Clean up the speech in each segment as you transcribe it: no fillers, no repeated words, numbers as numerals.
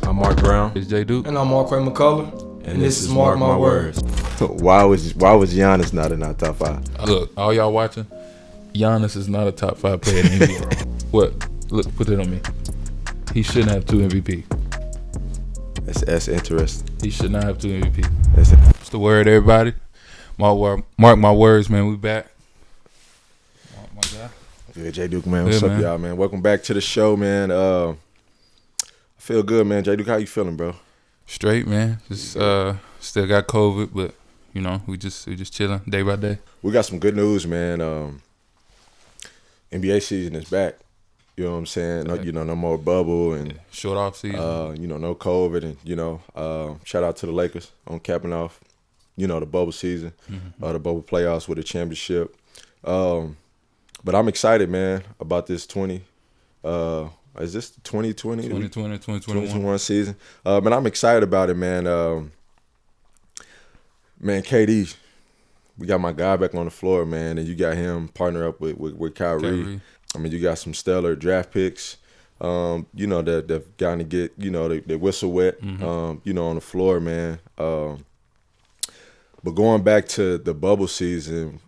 I'm Mark Brown. It's J. Duke. And I'm Marquay McCullough. And this is Mark My Words. Why was Giannis not in our top 5? Look, all y'all watching, Giannis is not a top 5 player in the NBA. What? Look, put it on me. He shouldn't have 2 MVP. That's interesting. He should not have 2 MVP. What's the word, everybody? Mark my words, man. We back. My guy. Yeah, J. Duke, man. What's up, y'all, man? Welcome back to the show, man. I feel good, man. J. Duke, how you feeling, bro? Straight, man. Just still got COVID, but you know, we just chilling day by day. We got some good news, man. NBA season is back. You know what I'm saying? No, no more bubble and short off season. No COVID, and shout out to the Lakers on capping off, the bubble season, the bubble playoffs with a championship. But I'm excited, man, about this 20. Is this the 2020? 2021 season. But I'm excited about it, man. Man, KD, we got my guy back on the floor, man, and you got him partner up with Kyrie. I mean, you got some stellar draft picks, that they've gotten to get, they whistle wet, on the floor, man. But going back to the bubble season,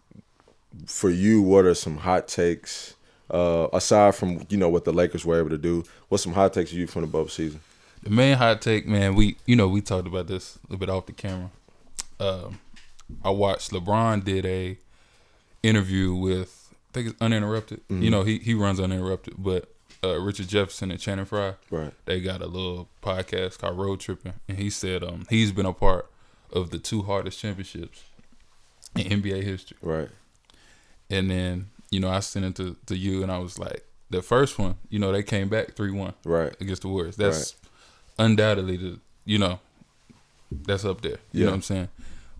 for you, what are some hot takes? Aside from, what the Lakers were able to do, what's some hot takes for you from the bubble season? The main hot take, man, we talked about this a little bit off the camera. I watched LeBron did a interview with, I think it's Uninterrupted. Mm-hmm. He runs Uninterrupted, but Richard Jefferson and Channing Frye, right? They got a little podcast called Road Tripping, and he said he's been a part of the 2 hardest championships in NBA history. Right. And then, I sent it to you, and I was like, the first one, they came back 3-1 right against the Warriors. That's undoubtedly that's up there. You know what I'm saying?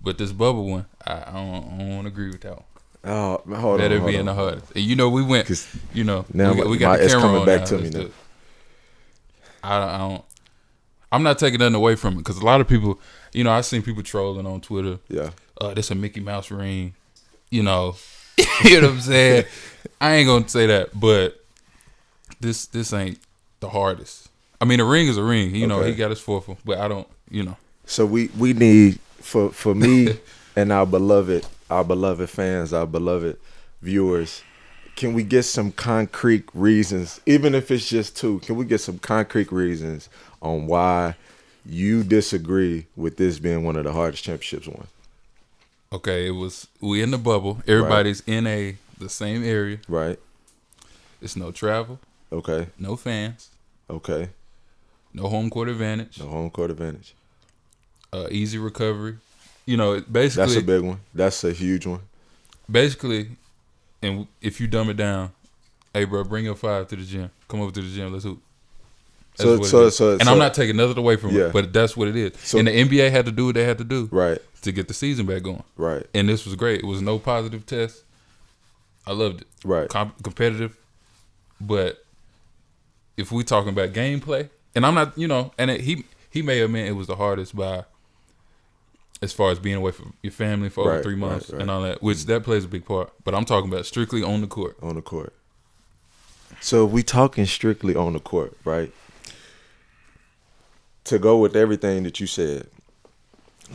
But this bubble one, I don't want to agree with that one. Oh, hold on. Better being the hardest. And we went, now we got the camera coming on back now. to me now. I don't. I'm not taking nothing away from it because a lot of people, I've seen people trolling on Twitter. Yeah. This a Mickey Mouse ring. You know what I'm saying? I ain't gonna say that, but this ain't the hardest. I mean, a ring is a ring. He got his 4th one, but I don't. So we need for me and our beloved fans, our beloved viewers. Can we get some concrete reasons, even if it's just 2? Can we get some concrete reasons on why you disagree with this being one of the hardest championships won? Okay, we in the bubble. Everybody's in the same area. Right. It's no travel. Okay. No fans. Okay. No home court advantage. No home court advantage. Easy recovery. Basically. That's a big one. That's a huge one. Basically, and if you dumb it down, hey, bro, bring your 5 to the gym. Come over to the gym. Let's hoop. And I'm not taking nothing away from it, but that's what it is. So, and the NBA had to do what they had to do, right, to get the season back going, right. And this was great. It was no positive test. I loved it, right. Competitive, but if we talking about gameplay, and I'm not, and he may have meant it was the hardest by as far as being away from your family for over 3 months and all that, which that plays a big part. But I'm talking about strictly on the court. On the court. So we talking strictly on the court, right? To go with everything that you said,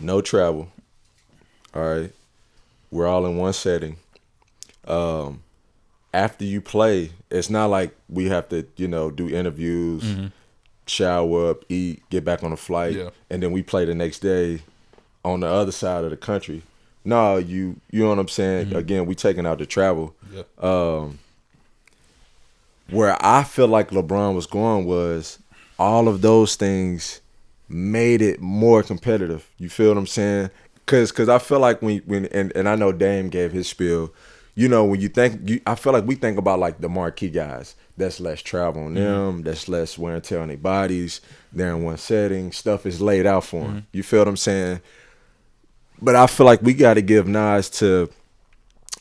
no travel, all right? We're all in one setting. After you play, it's not like we have to, do interviews, shower up, eat, get back on a flight, and then we play the next day on the other side of the country. No, you know what I'm saying? Again, we taking out the travel. Yeah. Where I feel like LeBron was going was all of those things made it more competitive. You feel what I'm saying? Because I feel like when I know Dame gave his spiel, when you think, I feel like we think about like the marquee guys. That's less travel on them. That's less wear and tear on their bodies. They're in one setting. Stuff is laid out for them. You feel what I'm saying? But I feel like we got to give nods to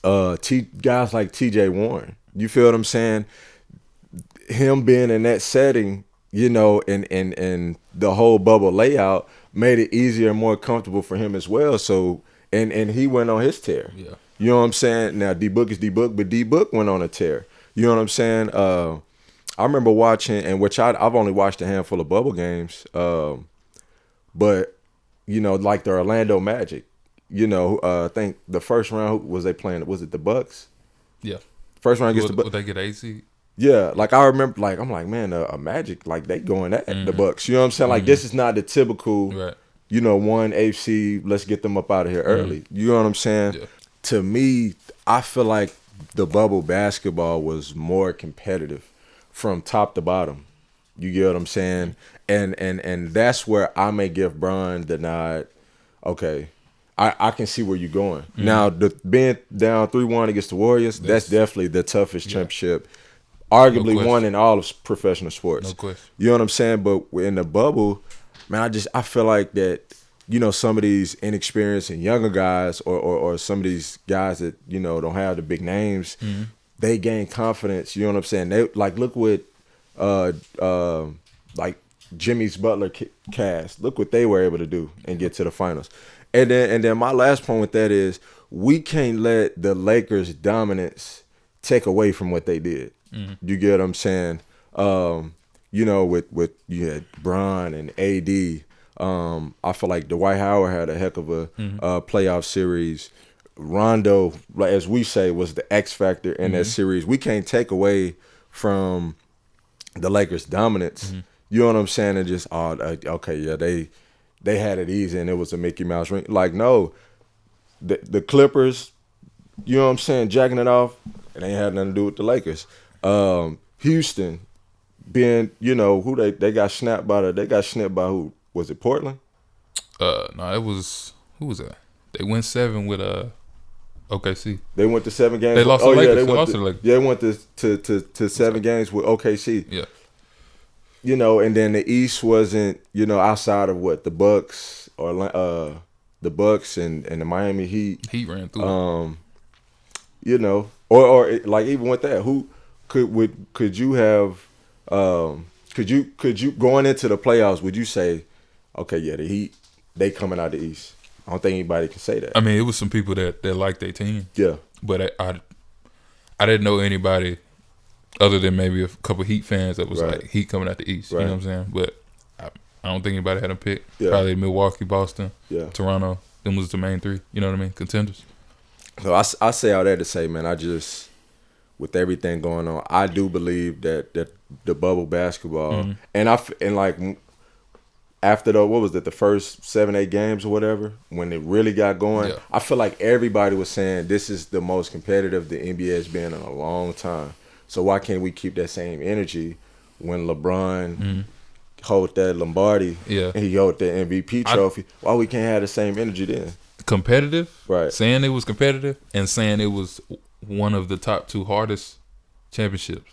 guys like T.J. Warren. You feel what I'm saying? Him being in that setting, and the whole bubble layout made it easier and more comfortable for him as well. So, and he went on his tear. Yeah. You know what I'm saying? Now, D-Book is D-Book, but D-Book went on a tear. You know what I'm saying? I remember watching, and which I've only watched a handful of bubble games, but like the Orlando Magic, I think the first round was they playing? Was it the Bucks? Yeah. First round against the Bucks. Would they get AC? Yeah, like I remember, like I'm like, man, a Magic, like they going at the Bucks. You know what I'm saying? Like this is not the typical, right. One AFC. Let's get them up out of here early. You know what I'm saying? Yeah. To me, I feel like the bubble basketball was more competitive from top to bottom. You get what I'm saying? And that's where I may give Bron the nod. Okay, I can see where you're going. Now, being down 3-1 against the Warriors, that's definitely the toughest championship, arguably one in all of professional sports. No question. You know what I'm saying? But in the bubble, man, I feel like that, some of these inexperienced and younger guys or some of these guys that, don't have the big names, they gain confidence. You know what I'm saying? They like, look what like Jimmy's Butler cast. Look what they were able to do and get to the finals. And then my last point with that is we can't let the Lakers' dominance take away from what they did. You get what I'm saying? With you had Bron and AD. I feel like Dwight Howard had a heck of a playoff series. Rondo, as we say, was the X factor in that series. We can't take away from the Lakers' dominance. You know what I'm saying? And just okay, yeah, they had it easy and it was a Mickey Mouse ring. Like, no, the Clippers, you know what I'm saying, jacking it off, it ain't had nothing to do with the Lakers. Houston, being, who they got snapped by they got snipped by who? Was it Portland? No, it was, who was that? They went 7 with OKC. They went to 7 games. They lost to the Lakers. They lost to the Lakers. Yeah, they went to 7 games with OKC. Yeah. And then the East wasn't, outside of what the Bucks or the Bucks and the Miami Heat. Heat ran through. Or like even with that, who could you have could you going into the playoffs? Would you say, okay, yeah, the Heat, they coming out the East? I don't think anybody can say that. I mean, it was some people that liked their team. Yeah, but I didn't know anybody other than maybe a couple Heat fans that was like Heat coming out the East. Right. You know what I'm saying? But I don't think anybody had them picked. Yeah. Probably Milwaukee, Boston, Toronto. Them was the main 3. You know what I mean? Contenders. So I say all that to say, man, with everything going on, I do believe that the bubble basketball and like after the first 7-8 games or whatever, when it really got going, I feel like everybody was saying this is the most competitive the NBA has been in a long time. So why can't we keep that same energy when LeBron hold that Lombardi and he hold the MVP trophy? Why we can't have the same energy then? Competitive, right? Saying it was competitive and saying it was one of the top 2 hardest championships.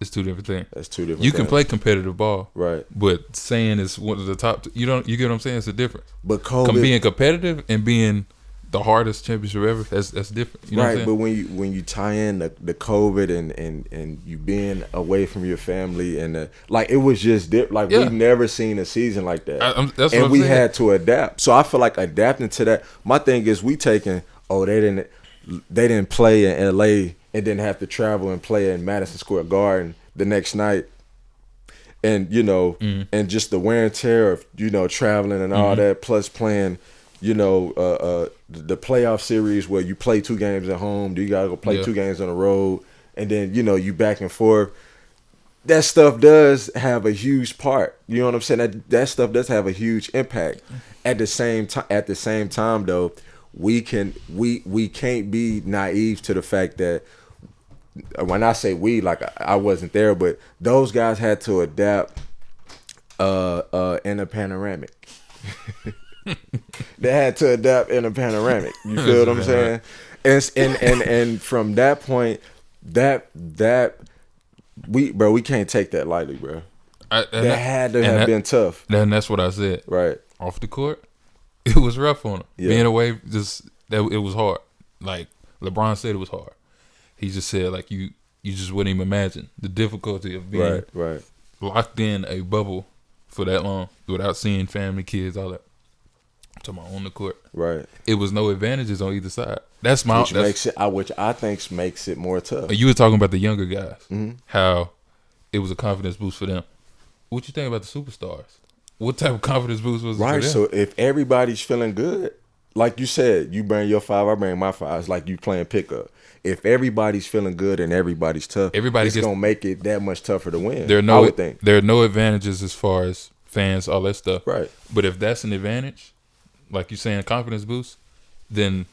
It's 2 different things. That's 2 different. You can play competitive ball, right? But saying it's one of the top 2, you get what I'm saying? It's a difference. But COVID, being competitive and being the hardest championship ever, that's different. You know right, but when you tie in the COVID and you being away from your family and like it was just like we've never seen a season like that. That's and what I'm we saying. had to adapt. So I feel like adapting to that. My thing is we taking they didn't play in LA and didn't have to travel and play in Madison Square Garden the next night. And and just the wear and tear of traveling and all that, plus playing the playoff series where you play 2 games at home, you gotta go play 2 games on the road, and then you back and forth. That stuff does have a huge part. You know what I'm saying? That stuff does have a huge impact. At the same time, though, we can't be naive to the fact that when I say we, like I wasn't there, but those guys had to adapt in a panoramic. They had to adapt in a panoramic. You feel what I'm saying? And from that point, we can't take that lightly, bro. That had to have been tough. And that's what I said. Right. Off the court, it was rough on him. Yeah. Being away, it was hard. Like LeBron said, it was hard. He just said, like, you just wouldn't even imagine the difficulty of being locked in a bubble for that long without seeing family, kids, all that. I'm talking about on the court. Right. It was no advantages on either side. That's my which I think makes it more tough. You were talking about the younger guys, how it was a confidence boost for them. What you think about the superstars? What type of confidence boost was it for them? So if everybody's feeling good, like you said, you bring your 5, I bring my 5. It's like you playing pickup. If everybody's feeling good and everybody's tough, it's gonna make it that much tougher to win. I would think there are no advantages as far as fans, all that stuff. Right. But if that's an advantage, like you saying, confidence boost, then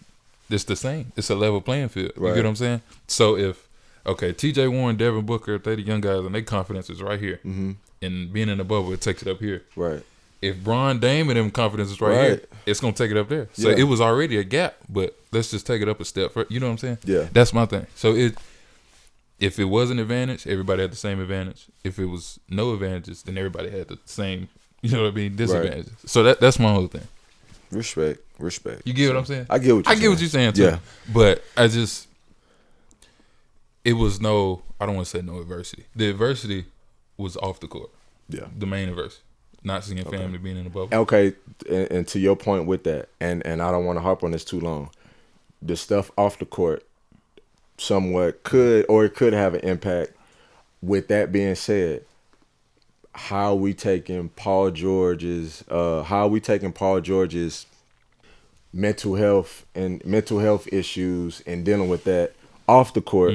it's the same. It's a level playing field. You get what I'm saying? So if TJ Warren, Devin Booker, if they the young guys and their confidence is right here, and being in the bubble, it takes it up here. Right. If Bron, Dame, and them confidence is right here, it's gonna take it up there. So it was already a gap, but let's just take it up a step further. You know what I'm saying? Yeah. That's my thing. So if it was an advantage, everybody had the same advantage. If it was no advantages, then everybody had the same, you know what I mean, disadvantages. Right. So that's my whole thing. Respect. You get what I'm saying? I get what you're saying too. Yeah. But it was I don't want to say no adversity. The adversity was off the court. Yeah. The main adversity. Not seeing family being in the bubble. Okay, and to your point with that, and I don't want to harp on this too long, the stuff off the court somewhat could have an impact. With that being said, how are we taking Paul George's mental health issues and dealing with that off the court,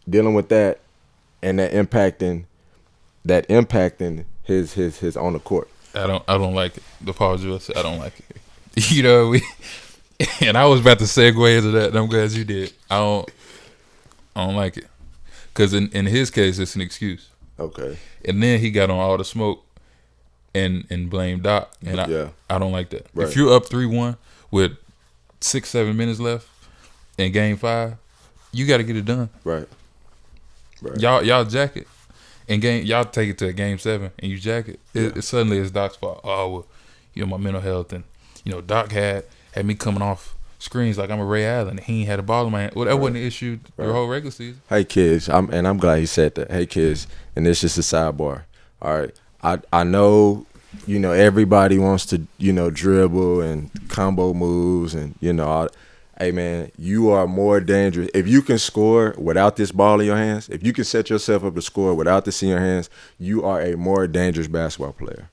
dealing with that, and that impacting his on the court. I don't like it. The Paul George, I don't like it. You know, and I was about to segue into that, and I'm glad you did. I don't like it. Because in his case, it's an excuse. Okay. And then he got on all the smoke and blamed Doc. And I don't like that. Right. If you're up 3-1 with 6-7 minutes left in Game 5, you got to get it done. Right. Y'all jack it. And y'all take it to a Game 7 and you jack it. It suddenly it's Doc's fault. Oh, well, you know, my mental health, and you know, Doc had me coming off screens like I'm a Ray Allen. And he ain't had a ball in my hand. Well, that wasn't an issue the whole regular season. Hey kids, I'm glad he said that. Hey kids, and it's just a sidebar. All right, I know, you know, everybody wants to, you know, dribble and combo moves and, you know, hey man, you are more dangerous if you can score without this ball in your hands. If you can set yourself up to score without this in your hands, you are a more dangerous basketball player.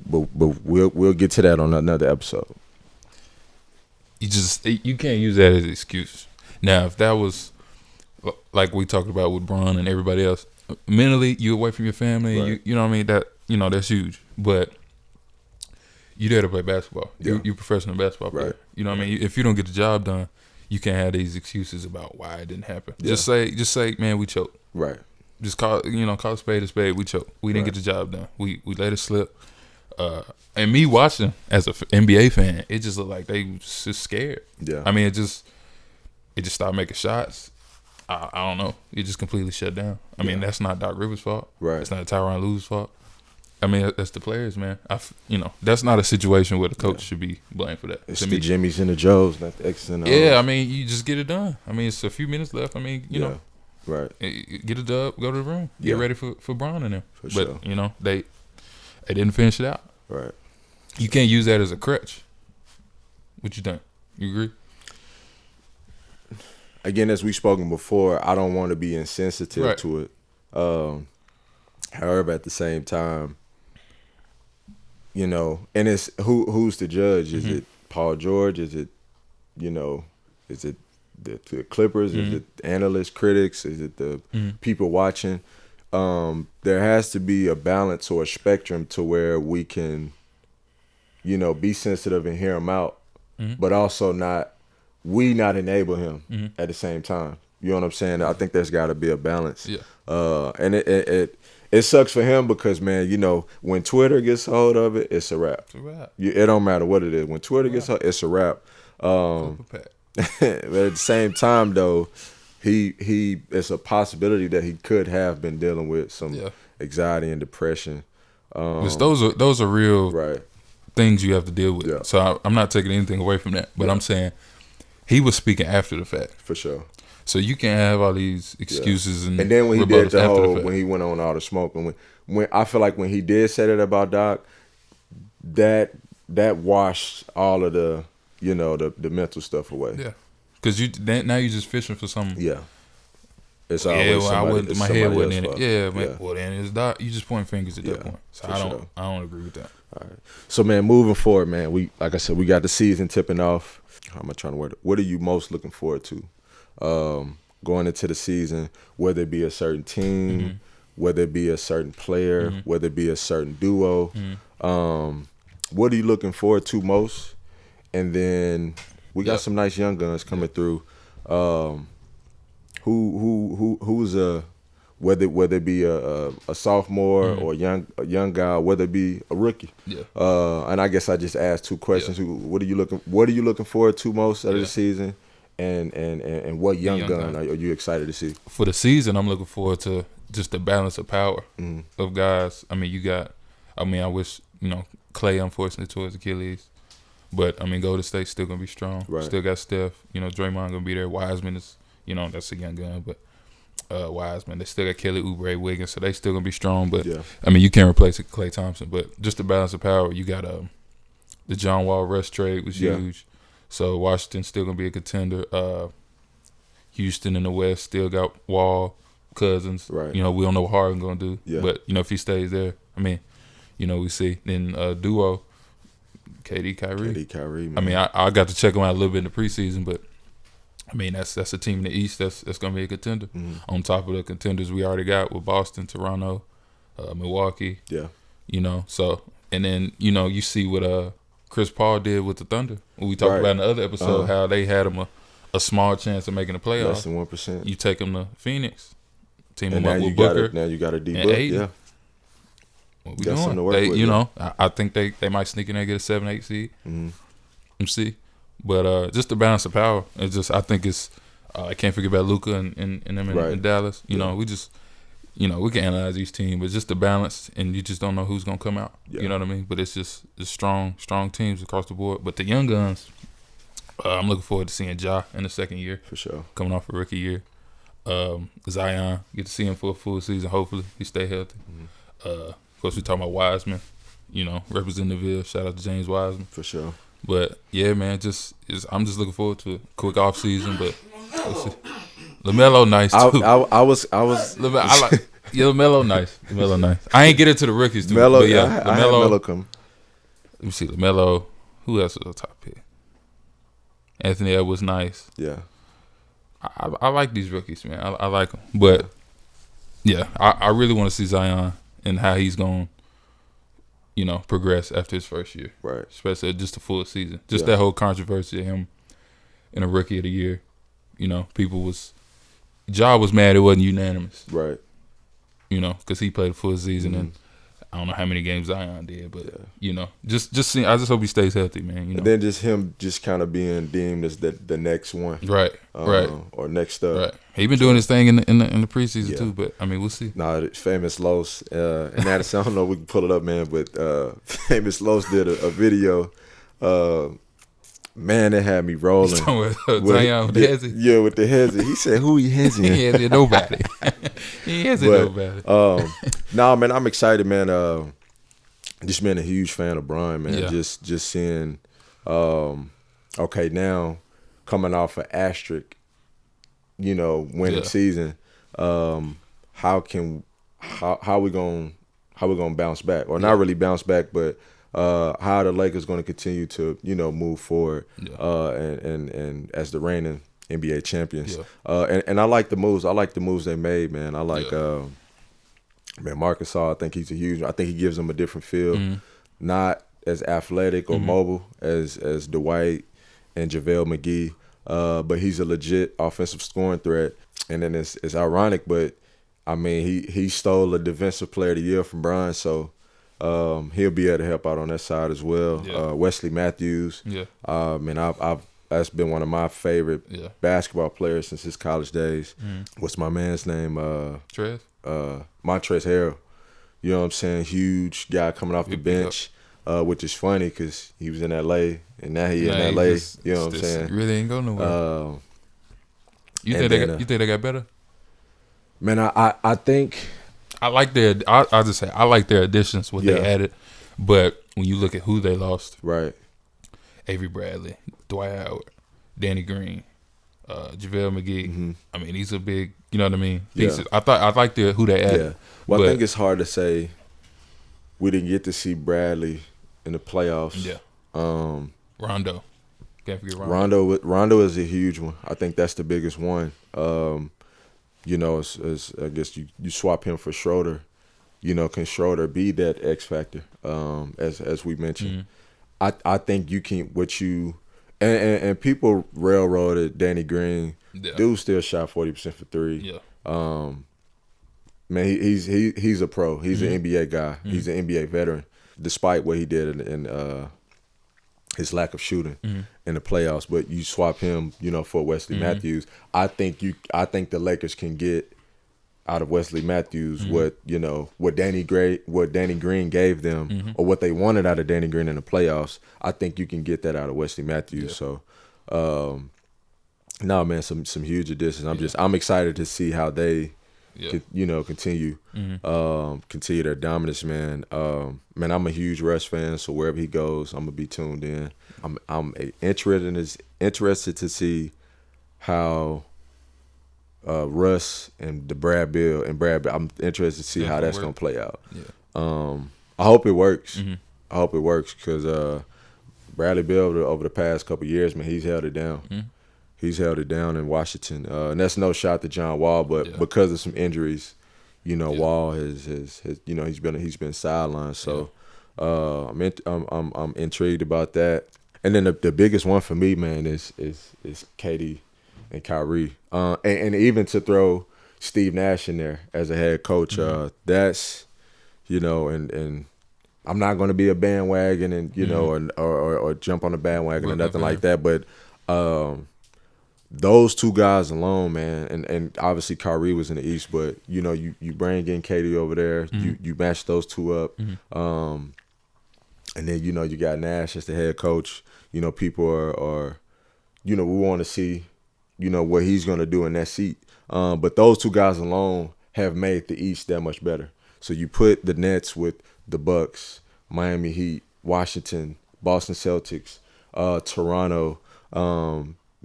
But we'll get to that on another episode. You can't use that as an excuse. Now, if that was like we talked about with Bron and everybody else, mentally you away from your family, right. you know what I mean, that, you know, that's huge. But you there to play basketball. Yeah. You're a professional basketball player. Right. You know what I mean? If you don't get the job done, you can't have these excuses about why it didn't happen. Yeah. Just say, man, we choked. Right. Just call a spade a spade. We choked. We didn't get the job done. We let it slip. And me watching as an NBA fan, it just looked like they was just scared. Yeah. I mean, it just stopped making shots. I don't know. It just completely shut down. I mean, that's not Doc Rivers' fault. Right. It's not Tyronn Lue's fault. I mean, that's the players, man. That's not a situation where the coach should be blamed for that. It's the Jimmys and the Joes, not the X's and the O's. Yeah, I mean, you just get it done. I mean, it's a few minutes left. I mean, you know. Right. Get a dub, go to the room. Get ready for Bron and them. For sure. But, you know, they didn't finish it out. Right. You can't use that as a crutch. What you think? You agree? Again, as we've spoken before, I don't want to be insensitive to it. However, at the same time, you know, and it's who's the judge? Is it Paul George? Is it, you know, is it the Clippers? Is it analysts, critics? Is it the people watching? There has to be a balance or a spectrum to where we can, you know, be sensitive and hear him out, but also not enable him at the same time. You know what I'm saying? I think there's got to be a balance. Yeah. And it sucks for him because, man, you know, when Twitter gets a hold of it, it's a wrap. It's a wrap. It don't matter what it is. When Twitter gets hold, it's a wrap. But at the same time, though, he it's a possibility that he could have been dealing with some anxiety and depression. Those are real things you have to deal with. Yeah. So I'm not taking anything away from that, but I'm saying he was speaking after the fact. For sure. So you can't have all these excuses and then when he did the whole, when he went on all the smoke, and when I feel like when he did say that about Doc, that washed all of the, you know, the mental stuff away. Yeah, because now you're just fishing for some it's Yeah, always well, somebody. my head wasn't in it. Fault. Yeah, man. Well, then it's not. You just point fingers at that point. So I don't agree with that. All right. So man, moving forward, man, like I said, we got the season tipping off. How am I trying to word it? What are you most looking forward to going into the season? Whether it be a certain team, whether it be a certain player, whether it be a certain duo. What are you looking forward to most? And then we got some nice young guns coming through. Who's whether it be a sophomore or a young guy, whether it be a rookie. Yeah. And I guess I just asked two questions. Yeah. What are you looking forward to most out of the season? And what young gun are you excited to see? For the season, I'm looking forward to just the balance of power of guys. I mean, I wish, Clay, unfortunately, tore his Achilles. But, Golden State's still going to be strong. Right. Still got Steph. Draymond going to be there. Wiseman is, that's a young gun. But Wiseman, they still got Kelly Oubre, Wiggins, so they still going to be strong. But, you can't replace Klay Thompson. But just the balance of power, you got the John Wall Russ trade was huge. So Washington's still going to be a contender. Houston in the West still got Wall, Cousins. Right. We don't know what Harden going to do. Yeah. But, if he stays there, we see. Then duo, KD, Kyrie. Man. I got to check them out a little bit in the preseason, but, that's a team in the East that's going to be a contender. On top of the contenders we already got with Boston, Toronto, Milwaukee. Yeah. So, and then, you see what Chris Paul did with the Thunder. When we talked about in the other episode how they had him a small chance of making the playoffs. Less than 1%. You take them to Phoenix. Team them up with Booker. Now you got a D-Book, yeah. What we doing? I think they might sneak in there and get a 7-8 seed. See, but just the balance of power. It's just I think it's I can't forget about Luka and them in Dallas. We just we can analyze each team, but just the balance, and you just don't know who's gonna come out. Yeah. You know what I mean? But it's just strong teams across the board. But the young guns, I'm looking forward to seeing Ja in the second year for sure, coming off a rookie year. Zion, get to see him for a full season. Hopefully he stay healthy. Of course, we talking about Wiseman, representing the Ville. Shout out to James Wiseman. For sure. But, yeah, man, I'm just looking forward to a quick off season. But LaMelo nice, too. I was LaMelo nice. LaMelo nice. I ain't get into the rookies, too. Melo, but yeah, I had Melo come. Let me see. LaMelo. Who else was a top pick? Anthony Edwards nice. Yeah. I like these rookies, man. I like them. But, yeah, I really want to see Zion and how he's going to, progress after his first year. Right. Especially just a full season. Just that whole controversy of him in a rookie of the year. Ja was mad it wasn't unanimous. Right. Because he played a full season and I don't know how many games Zion did, but just seeing. I just hope he stays healthy, man. And then just him, just kind of being deemed as the next one, right, or next up. Right. He been doing his thing in the preseason too, but we'll see. Nah, famous Los and Adison. I don't know if we can pull it up, man, but famous Los did a video. Man, it had me rolling. Zion with the hezzy. Yeah, with the hezzy. He said, "Who he hezzy?" He hezzy nobody. He hezzy nobody. Nah, man, I'm excited, man. Just being a huge fan of Brian, man. Yeah. Just seeing, okay, now coming off an asterisk, winning season. How we gonna bounce back, or not really bounce back, but. How the Lakers going to continue to move forward and as the reigning NBA champions. And I like the moves. I like the moves they made, man. I like Marcus. I think he's I think he gives them a different feel. Not as athletic or mobile as Dwight and JaVale McGee, but he's a legit offensive scoring threat. And then it's ironic, but he stole a defensive player of the year from Brian, so. He'll be able to help out on that side as well. Yeah. Wesley Matthews. Yeah. That's been one of my favorite basketball players since his college days. What's my man's name? Trez? Montrezl Harrell. You know what I'm saying? Huge guy coming off the bench, which is funny because he was in L.A. and now he in L.A. You know what I'm saying? Really ain't going nowhere. You think they got better? Man, I think. I like their. I'll just say I like their additions, what they added. But when you look at who they lost, right? Avery Bradley, Dwight Howard, Danny Green, JaVale McGee. Mm-hmm. I mean, he's a big, you know what I mean, Yeah. pieces. I like who they added. Yeah. Well, I think it's hard to say we didn't get to see Bradley in the playoffs. Yeah. Rondo. Can't forget Rondo. Rondo is a huge one. I think that's the biggest one. You know, as I guess you swap him for Schroeder. You know, can Schroeder be that X factor? As we mentioned, I think you can. And people railroaded Danny Green. Yeah. Dude still shot 40% for three. Yeah. Man, he's a pro. He's an NBA guy. He's an NBA veteran, despite what he did in his lack of shooting in the playoffs. But you swap him, you know, for Wesley Matthews. I think the Lakers can get out of Wesley Matthews what Danny Green gave them, or what they wanted out of Danny Green in the playoffs. I think you can get that out of Wesley Matthews. Yeah. So, no, man, some huge additions. I'm excited to see how they, continue their dominance, man. Man, I'm a huge Russ fan, so wherever he goes, I'm gonna be tuned in. I'm interested to see how Russ and Brad Bill. I'm interested to see how that's gonna play out. Yeah. I hope it works. I hope it works because Bradley Bill over the past couple of years, man, he's held it down. He's held it down in Washington, and that's no shot to John Wall, but because of some injuries, Wall has he's been sidelined. So I'm intrigued about that. And then the biggest one for me, man, is KD and Kyrie, and even to throw Steve Nash in there as a head coach. That's and I'm not going to be a bandwagon and or jump on the bandwagon or nothing like that, but those two guys alone, man, and obviously Kyrie was in the East, but you bring in KD over there, you match those two up, and then you got Nash as the head coach. People are we want to see what he's going to do in that seat. But those two guys alone have made the East that much better. So you put the Nets with the Bucks, Miami Heat, Washington, Boston Celtics, Toronto.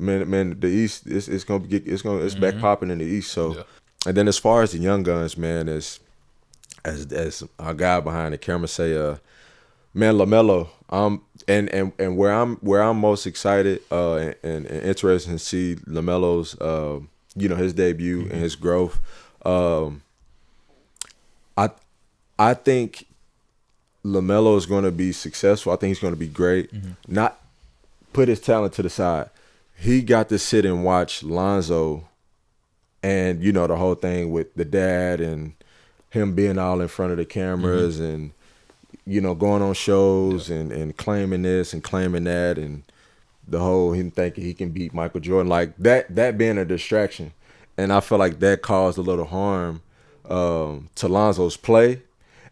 Man, the East it's back popping in the East. So, and then as far as the young guns, man, as our guy behind the camera say, man, Lamelo. And where I'm most excited and interested to see Lamelo's his debut and his growth. I think Lamelo is going to be successful. I think he's going to be great. Not put his talent to the side. He got to sit and watch Lonzo, and the whole thing with the dad and him being all in front of the cameras and going on shows and claiming this and claiming that, and the whole him thinking he can beat Michael Jordan, like that being a distraction. And I feel like that caused a little harm to Lonzo's play,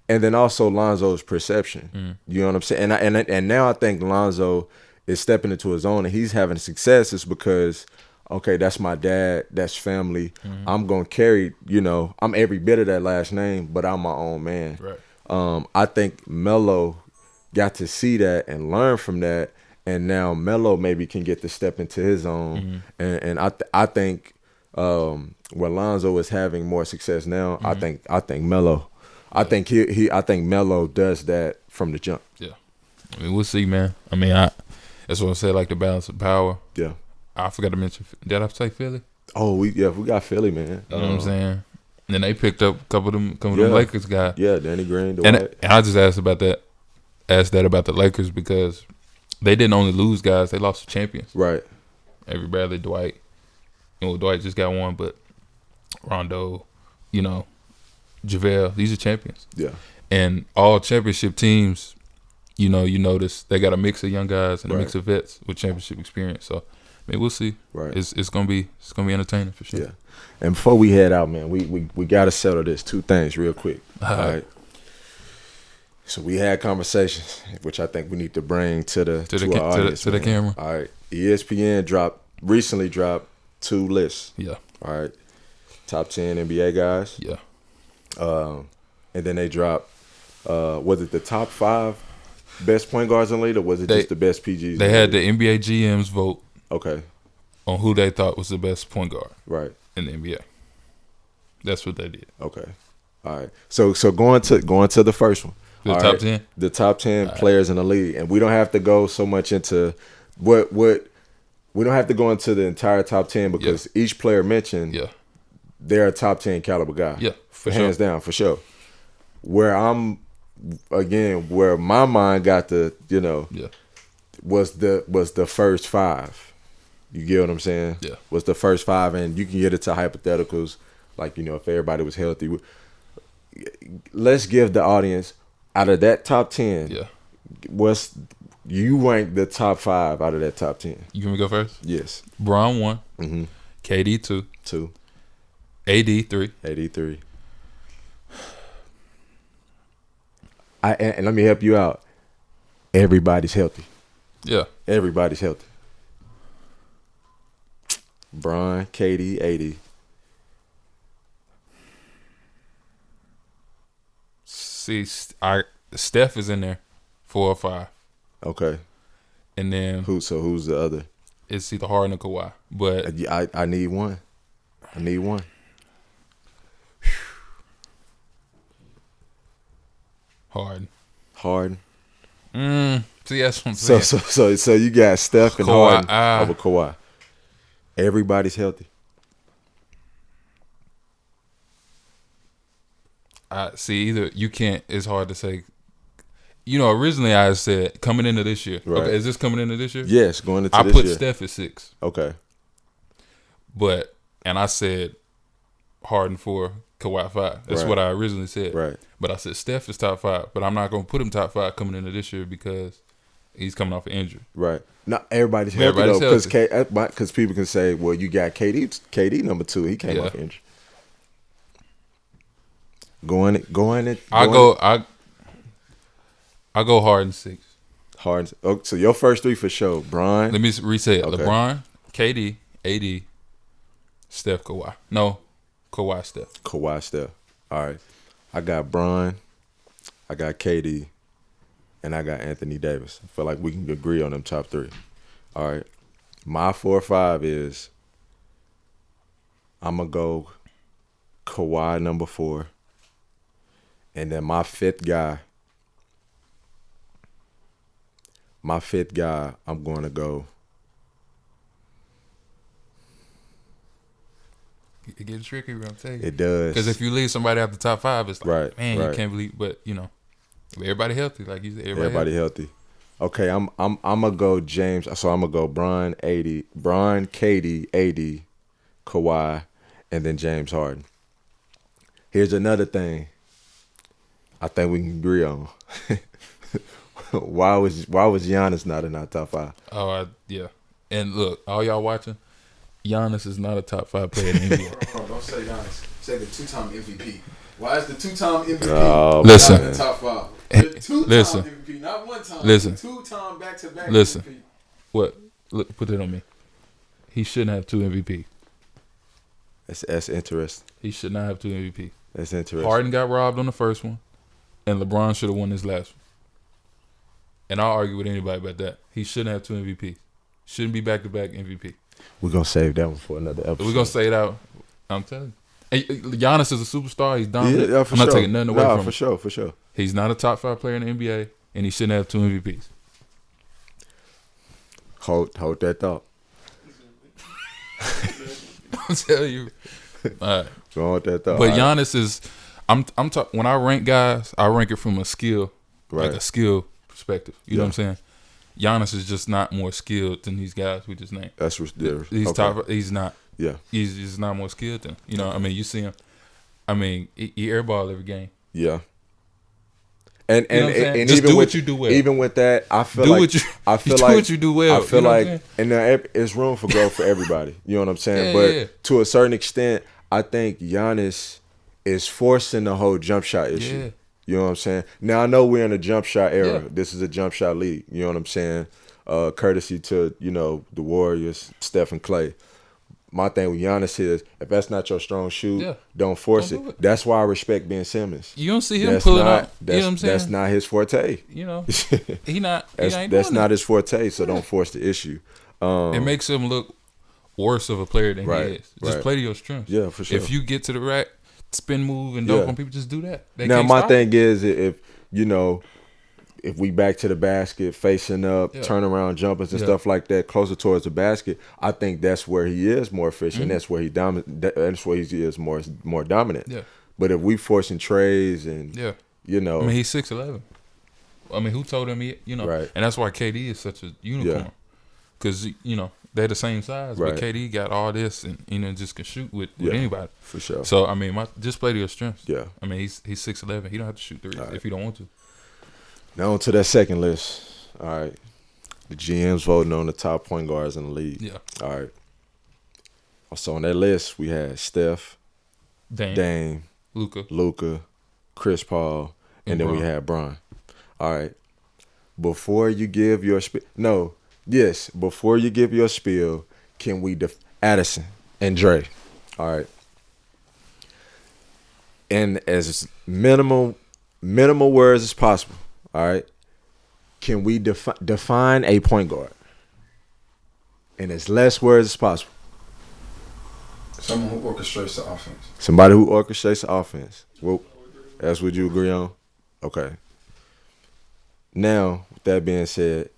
and then also Lonzo's perception. You know what I'm saying? And now I think Lonzo is stepping into his own and he's having success is because, okay, that's my dad, that's family. I'm going to carry, I'm every bit of that last name, but I'm my own man. Right. I think Melo got to see that and learn from that, and now Melo maybe can get to step into his own. And I think where Lonzo is having more success now, I think Melo, I think I think Melo does that from the jump. Yeah, I mean, we'll see, man. I mean, that's what I said, like the balance of power. Yeah, I forgot to mention. Did I say Philly? Oh, we got Philly, man. You know what I'm saying? And then they picked up a couple of them Lakers guys. Yeah, Danny Green, Dwight. And I just asked that about the Lakers because they didn't only lose guys; they lost champions. Right. Avery Bradley, Dwight. Dwight just got one, but Rondo, JaVale, these are champions. Yeah. And all championship teams, you notice they got a mix of young guys and a mix of vets with championship experience. So, I mean, we'll see. Right. It's gonna be entertaining for sure. Yeah. And before we head out, man, we gotta settle this two things real quick. All right. So we had conversations, which I think we need to bring to our audience, to the camera. All right. ESPN recently dropped 2 lists. Yeah. All right. Top 10 NBA guys. Yeah. And then they dropped, was it the top 5 best point guards in the league, or was it just the best PGs? They had the NBA GMs vote. Okay. on who they thought was the best point guard Right. in the NBA. That's what they did. Okay. All right. So going to the first one. The All top right. 10? The top 10 players in the league. And we don't have to go so much into what we don't have to go into the entire top 10 because each player mentioned they're a top 10 caliber guy. Yeah, for hands down, for sure. Where my mind got the, was the first five. You get what I'm saying? Yeah. Was the first five, and you can get into hypotheticals, like, if everybody was healthy. Let's give the audience, out of that top 10, you rank the top 5 out of that top 10. You want me to go first? Yes. Bron 1. Mm-hmm. KD 2. 2. AD 3. AD 3. And let me help you out. Everybody's healthy. Yeah. Everybody's healthy. Bron, KD, AD. See, Steph is in there, 4 or 5. Okay. And then who's the other? It's either Harden or Kawhi. But I need one. I need one. Harden. See, that's what I'm saying. So you got Steph and Kawhi, Harden over Kawhi. Everybody's healthy. Either you can't. It's hard to say. Originally I said coming into this year. Right. Okay, is this coming into this year? Yes, going into this year. I put Steph at 6. Okay. And I said Harden 4, Kawhi 5. That's what I originally said. Right. But I said Steph is top 5, but I'm not going to put him top 5 coming into this year because he's coming off an injury. Right. Not everybody's healthy though, because people can say, well, you got KD number 2. He came off injury. I go Harden 6. Harden. Oh, so your first 3 for sure. Bron. Let me reset. Okay. LeBron, KD, AD, Steph, Kawhi. No, Kawhi, Steph. Kawhi, Steph. All right. I got Bron. I got KD. And I got Anthony Davis. I feel like we can agree on them top 3. All right. My 4 or 5 is I'm going to go Kawhi number 4. And then my fifth guy, I'm going to go. It gets tricky, I'm telling you. It does. Because if you leave somebody out the top 5, it's like, right. You can't believe. But everybody healthy, like you said. Everybody healthy. Okay, I'm gonna go James. So I'm gonna go Bron, KD, AD, Kawhi, and then James Harden. Here's another thing. I think we can agree on. Why was Giannis not in our top 5? Oh, yeah. And look, all y'all watching, Giannis is not a top 5 player in the NBA. Don't say Giannis. Say the 2-time MVP. Why is the 2-time MVP listen, not in the top 5? The 2-time MVP, not 1 time. Listen. 2-time back-to-back Listen. MVP. What? Look, put that on me. He shouldn't have 2 MVP. That's interesting. He should not have 2 MVP. That's interesting. Harden got robbed on the first one, and LeBron should have won his last one. And I'll argue with anybody about that. He shouldn't have 2 MVPs. Shouldn't be back-to-back MVP. We're going to save that one for another episode. We're going to say it out. I'm telling you. Hey, Giannis is a superstar. He's dominant. Yeah, for I'm sure. not taking nothing away from him. For sure. He's not a top 5 player in the NBA, and he shouldn't have 2 MVPs. Hold that thought. I'm telling you. All right. Hold that thought. But Giannis is when I rank guys, I rank it from a skill, like a skill perspective. You know what I'm saying? Giannis is just not more skilled than these guys we just named. That's what's different. He's not. Yeah. He's just not more skilled than. I mean, you see him. I mean, he airball every game. Yeah. And just even do what you do well. Even with that, I feel do like what you do well. I feel like and it's room for growth for everybody. You know what I'm saying? But to a certain extent, I think Giannis is forcing the whole jump shot issue. Yeah. You know what I'm saying? Now I know we're in a jump shot era. Yeah. This is a jump shot league. You know what I'm saying? Courtesy to the Warriors, Steph and Clay. My thing with Giannis is if that's not your strong shoot, don't force it. That's why I respect Ben Simmons. You don't see him pulling up. You know what I'm saying? That's not his forte. He not. That's not his forte. So don't force the issue. It makes him look worse of a player than he is. Just right. play to your strengths. Yeah, for sure. If you get to the rack, spin move and dunk on people, just do that. They now can't my stop thing it. is, if we back to the basket, facing up, turnaround jumpers and stuff like that, closer towards the basket, I think that's where he is more efficient. That's where he That's where he is more dominant. Yeah. But if we forcing trays and I mean, he's 6'11". I mean, who told him Right. And that's why KD is such a unicorn. Because they're the same size, but KD got all this and just can shoot with anybody. For sure. So I mean, just play to your strengths. Yeah. I mean, he's 6'11". He don't have to shoot threes if he don't want to. Now on to that second list. All right. The GM's voting on the top point guards in the league. Yeah. All right. So on that list, we had Steph, Dame, Luka, Chris Paul, and then we had Bron. All right. Before you give your before you give your spiel, can we Adison and Dre. All right. And as minimal words as possible. All right. Can we define a point guard? In as less words as possible. Someone who orchestrates the offense. Somebody who orchestrates the offense. Well, that's what you agree on? Okay. Now, with that being said,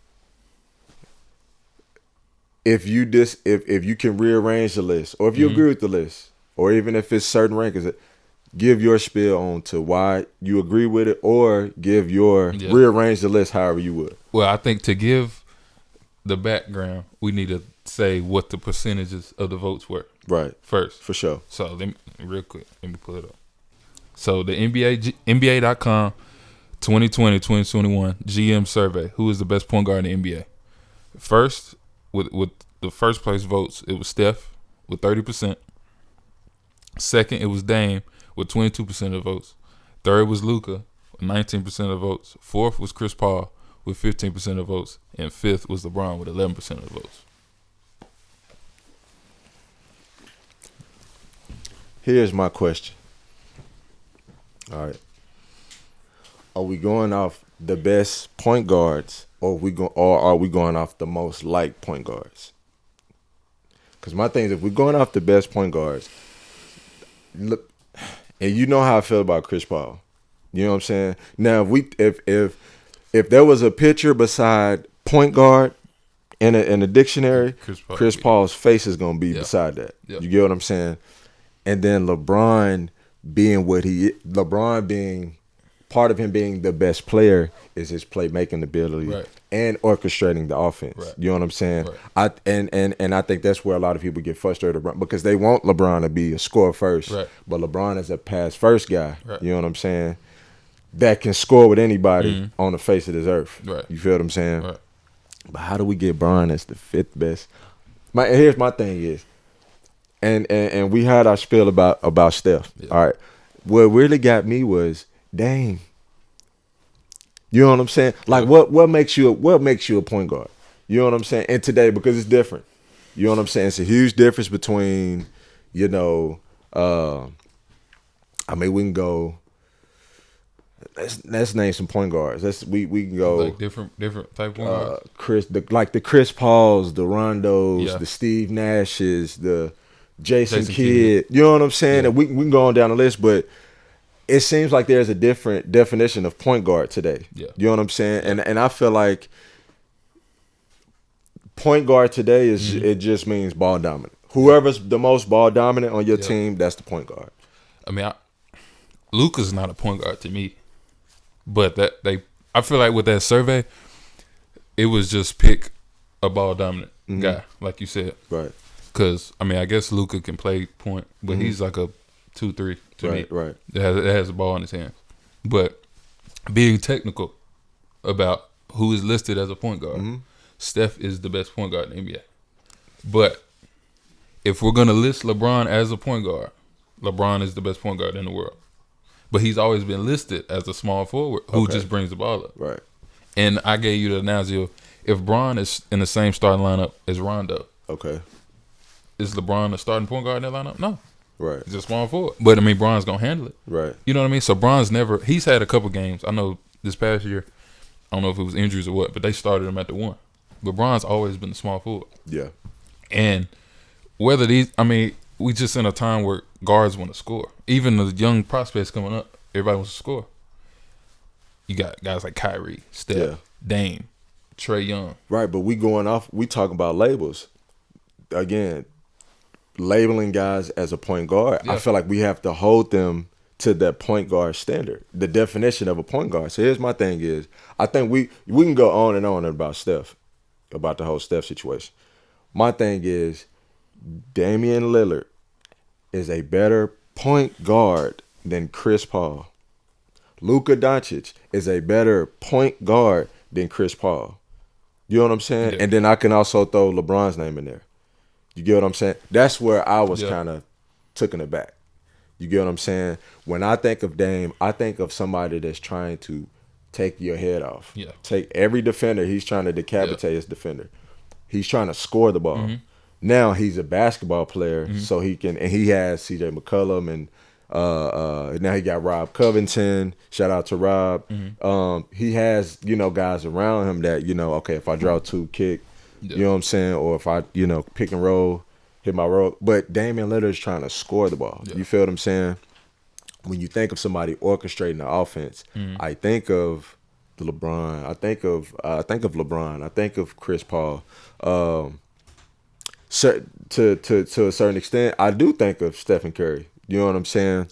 if you can rearrange the list, or if you agree with the list, or even if it's certain rankings, give your spiel on to why you agree with it, or give your rearrange the list however you would. Well, I think to give the background, we need to say what the percentages of the votes were. Right. First. For sure. So real quick, let me pull it up. So the NBA.com 2020-2021 GM survey, who is the best point guard in the NBA? First, with the first place votes, it was Steph with 30%. Second, it was Dame with 22% of the votes. Third was Luka with 19% of the votes. Fourth was Chris Paul with 15% of the votes. And fifth was LeBron with 11% of the votes. Here's my question. All right. Are we going off the best point guards, or are we going off the most liked point guards? Because my thing is, if we're going off the best point guards, look, and you know how I feel about Chris Paul. You know what I'm saying? Now, if there was a picture beside point guard in a dictionary, Chris Paul's face is gonna be beside that. Yeah. You get what I'm saying? And then LeBron being part of him being the best player is his playmaking ability and orchestrating the offense. Right. You know what I'm saying? Right. I think that's where a lot of people get frustrated because they want LeBron to be a score first, but LeBron is a pass first guy. Right. You know what I'm saying? That can score with anybody on the face of this earth. Right. You feel what I'm saying? Right. But how do we get Bron as the fifth best? Here's my thing is, and we had our spiel about Steph. Yeah. All right. What really got me was, dang. You know what I'm saying? Like what makes you a point guard? You know what I'm saying? And today, because it's different. You know what I'm saying? It's a huge difference between, we can go. Let's name some point guards. We can go like different type point guards. The Chris Pauls, the Rondos, the Steve Nashes, the Jason Kidd. You know what I'm saying? Yeah. And we can go on down the list, but it seems like there's a different definition of point guard today. Yeah. You know what I'm saying? Yeah. And I feel like point guard today is it just means ball dominant. Whoever's the most ball dominant on your team, that's the point guard. I mean, Luka's not a point guard to me, but I feel like with that survey, it was just pick a ball dominant guy, like you said. Right. Because I mean, I guess Luka can play point, but he's like a 2-3 to me. Right. That has the ball in his hands. But being technical about who is listed as a point guard, Steph is the best point guard in the NBA. But if we're gonna list LeBron as a point guard, LeBron is the best point guard in the world. But he's always been listed as a small forward who just brings the ball up. Right. And I gave you the analogy of if Bron is in the same starting lineup as Rondo. Okay. Is LeBron a starting point guard in that lineup? No. Right. He's a small forward. But, I mean, Bron's going to handle it. Right. You know what I mean? So, Bron's he's had a couple games. I know this past year, I don't know if it was injuries or what, but they started him at the one. But Bron's always been the small forward. Yeah. And whether these, I mean, we just in a time where guards want to score. Even the young prospects coming up, everybody wants to score. You got guys like Kyrie, Steph, Dame, Trae Young. Right, but we talking about labels. Again, labeling guys as a point guard, I feel like we have to hold them to that point guard standard, the definition of a point guard. So here's my thing is, I think we can go on and on about Steph, about the whole Steph situation. My thing is, Damian Lillard is a better point guard than Chris Paul. Luka Doncic is a better point guard than Chris Paul. You know what I'm saying? Yeah. And then I can also throw LeBron's name in there. You get what I'm saying? That's where I was kind of taken aback. You get what I'm saying? When I think of Dame, I think of somebody that's trying to take your head off. Yeah. Take every defender, he's trying to decapitate his defender. He's trying to score the ball. Now he's a basketball player, so he can, and he has CJ McCollum, and now he got Rob Covington. Shout out to Rob. He has, guys around him that, okay, if I draw two, kick, you know what I'm saying? Or if I, pick and roll, hit my roll. But Damian Lillard is trying to score the ball. You feel what I'm saying? When you think of somebody orchestrating the offense, I think of LeBron. I think of LeBron. I think of Chris Paul. To a certain extent, I do think of Stephen Curry. You know what I'm saying?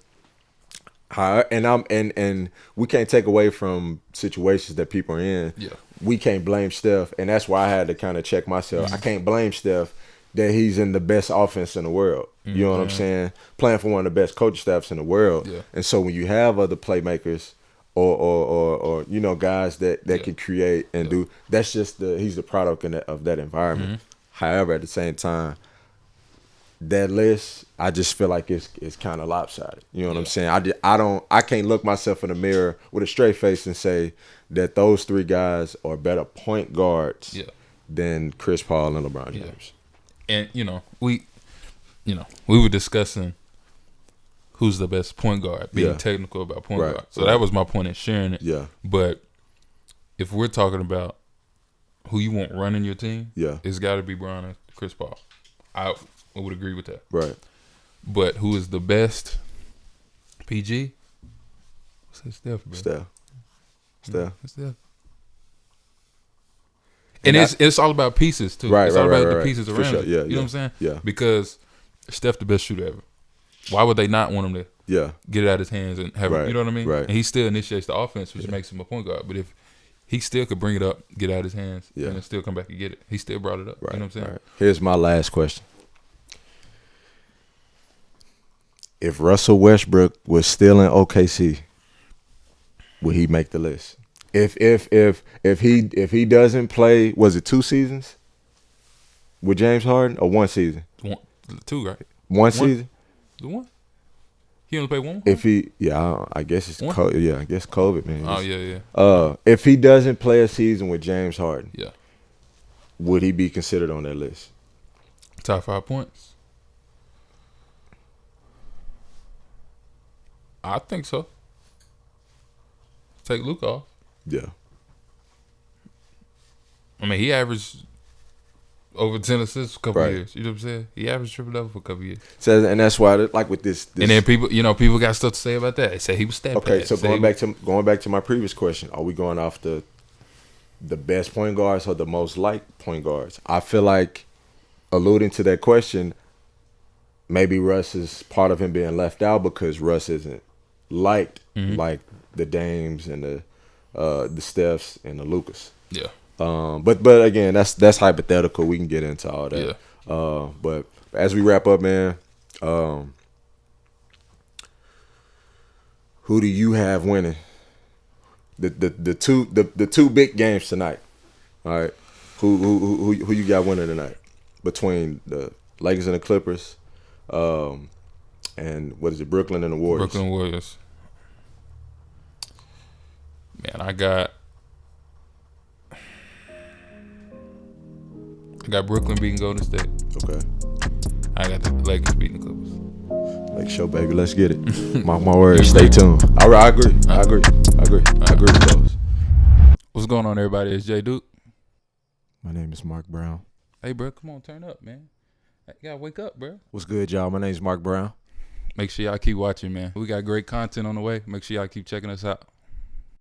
And we can't take away from situations that people are in. Yeah. We can't blame Steph, and that's why I had to kind of check myself. I can't blame Steph that he's in the best offense in the world. You know what I'm saying? Playing for one of the best coaching staffs in the world. Yeah. And so when you have other playmakers or guys that can create and do, that's just he's the product of that environment. However, at the same time, that list, I just feel like it's kind of lopsided. You know what I'm saying? I can't look myself in the mirror with a straight face and say that those three guys are better point guards than Chris Paul and LeBron James. And we were discussing who's the best point guard, being technical about point guard. So that was my point in sharing it. Yeah. But if we're talking about who you want running your team, it's got to be Bron and Chris Paul. I would agree with that. Right. But who is the best? PG? Say Steph, bro. Steph. Steph. And it's all about pieces too. Right. It's all about the pieces around it. Yeah, you know what I'm saying? Yeah. Because Steph the best shooter ever. Why would they not want him to get it out of his hands and have it, you know what I mean? Right. And he still initiates the offense, which makes him a point guard. But if he still could bring it up, get it out of his hands, and then still come back and get it. He still brought it up. Right. You know what I'm saying? Right. Here's my last question. If Russell Westbrook was still in OKC, would he make the list? If he doesn't play, was it 2 seasons with James Harden or 1 season? 2, right? One season. The one. He only played one. If he, I guess it's I guess COVID, man. Oh yeah. If he doesn't play a season with James Harden, would he be considered on that list? Top 5 points. I think so. Take Luke off. Yeah. I mean, he averaged over 10 assists for a couple years. You know what I'm saying? He averaged triple-double for a couple years. So, and that's why, like with this, and then people got stuff to say about that. They say he was stat okay, so going back to my previous question, are we going off the best point guards or the most liked point guards? I feel like, alluding to that question, maybe Russ is part of him being left out because Russ isn't liked like the Dames and the Stephs and the Lucas. Yeah. But again, that's hypothetical. We can get into all that. Yeah. But as we wrap up, man, who do you have winning the two big games tonight? All right, who you got winning tonight between the Lakers and the Clippers, and what is it, Brooklyn and the Warriors? Brooklyn Warriors. Man, I got Brooklyn beating Golden State. Okay. I got the Lakers beating the Clippers. Lake Show, baby. Let's get it. My word. Stay tuned. I agree. I agree with those. What's going on, everybody? It's Jay Duke. My name is Mark Brown. Hey, bro, come on, turn up, man. You gotta wake up, bro. What's good, y'all? My name's Mark Brown. Make sure y'all keep watching, man. We got great content on the way. Make sure y'all keep checking us out.